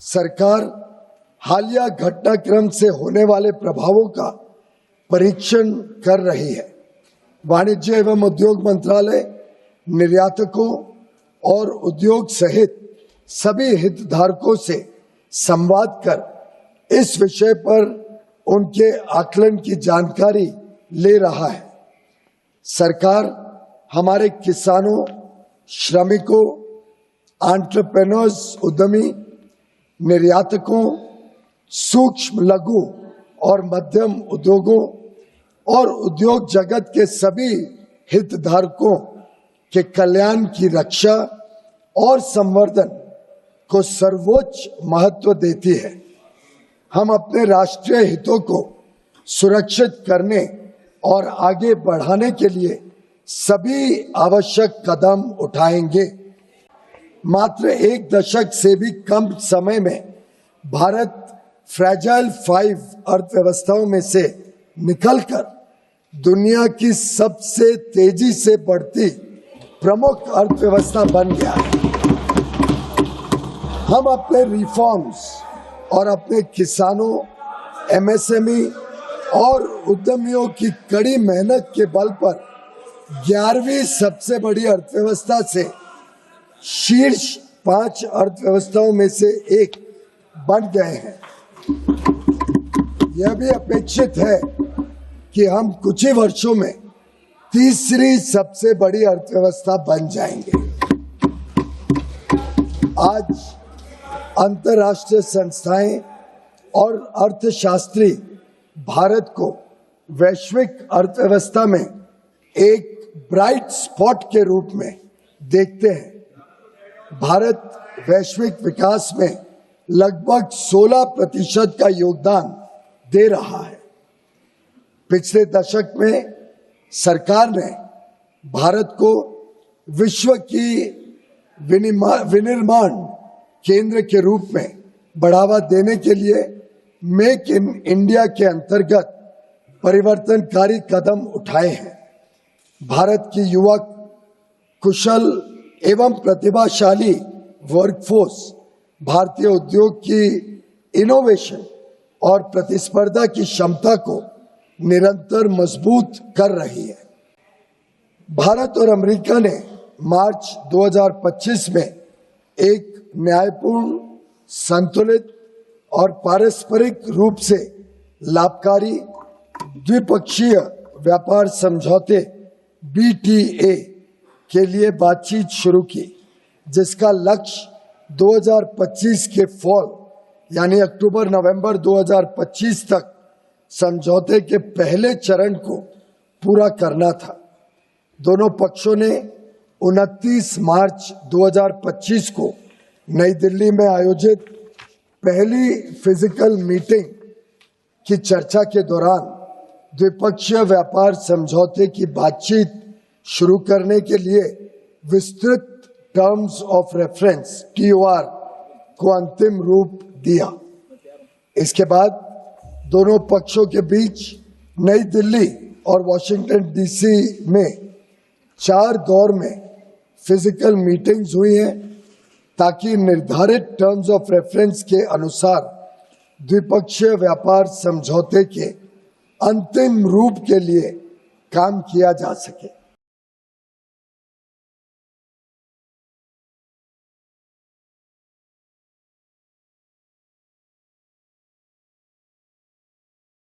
सरकार हालिया घटनाक्रम से होने वाले प्रभावों का परीक्षण कर रही है। वाणिज्य एवं उद्योग मंत्रालय निर्यातकों और उद्योग सहित सभी हितधारकों से संवाद कर इस विषय पर उनके आकलन की जानकारी ले रहा है। सरकार हमारे किसानों, श्रमिकों, एंटरप्रेन्योर्स, उद्यमी, निर्यातकों, सूक्ष्म, लघु और मध्यम उद्योगों और उद्योग जगत के सभी हितधारकों के कल्याण की रक्षा और संवर्धन को सर्वोच्च महत्व देती है। हम अपने राष्ट्रीय हितों को सुरक्षित करने और आगे बढ़ाने के लिए सभी आवश्यक कदम उठाएंगे। मात्र एक दशक से भी कम समय में भारत फ्रैजाइल 5 अर्थव्यवस्थाओं में से निकलकर दुनिया की सबसे तेजी से बढ़ती प्रमुख अर्थव्यवस्था बन गया है। हम अपने रिफॉर्म्स और अपने किसानों, एमएसएमई और उद्यमियों की कड़ी मेहनत के बल पर 11वीं सबसे बड़ी अर्थव्यवस्था से शीर्ष 5 अर्थव्यवस्थाओं में से एक बन गए हैं। यह भी अपेक्षित है कि हम कुछ ही वर्षों में तीसरी सबसे बड़ी अर्थव्यवस्था बन जाएंगे। आज अंतर्राष्ट्रीय संस्थाएं और अर्थशास्त्री भारत को वैश्विक अर्थव्यवस्था में एक ब्राइट स्पॉट के रूप में देखते हैं। भारत वैश्विक विकास में लगभग 16% का योगदान दे रहा है। पिछले दशक में सरकार ने भारत को विश्व की विनिर्माण केंद्र के रूप में बढ़ावा देने के लिए मेक इन इंडिया के अंतर्गत परिवर्तनकारी कदम उठाए हैं। भारत की युवा, कुशल एवं प्रतिभाशाली वर्कफोर्स भारतीय उद्योग की इनोवेशन और प्रतिस्पर्धा की क्षमता को निरंतर मजबूत कर रही है। भारत और अमेरिका ने मार्च 2025 में एक न्यायपूर्ण, संतुलित और पारस्परिक रूप से लाभकारी द्विपक्षीय व्यापार समझौते BTA के लिए बातचीत शुरू की, जिसका लक्ष्य 2025 के फॉल यानी अक्टूबर-नवंबर 2025 तक समझौते के पहले चरण को पूरा करना था। दोनों पक्षों ने 29 मार्च 2025 को नई दिल्ली में आयोजित पहली फिजिकल मीटिंग की चर्चा के दौरान द्विपक्षीय व्यापार समझौते की बातचीत शुरू करने के लिए विस्तृत टर्म्स ऑफ रेफरेंस TOR को अंतिम रूप दिया। इसके बाद दोनों पक्षों के बीच नई दिल्ली और वॉशिंगटन DC में 4 दौर में फिजिकल मीटिंग्स हुई हैं, ताकि निर्धारित टर्म्स ऑफ रेफरेंस के अनुसार द्विपक्षीय व्यापार समझौते के अंतिम रूप के लिए काम किया जा सके।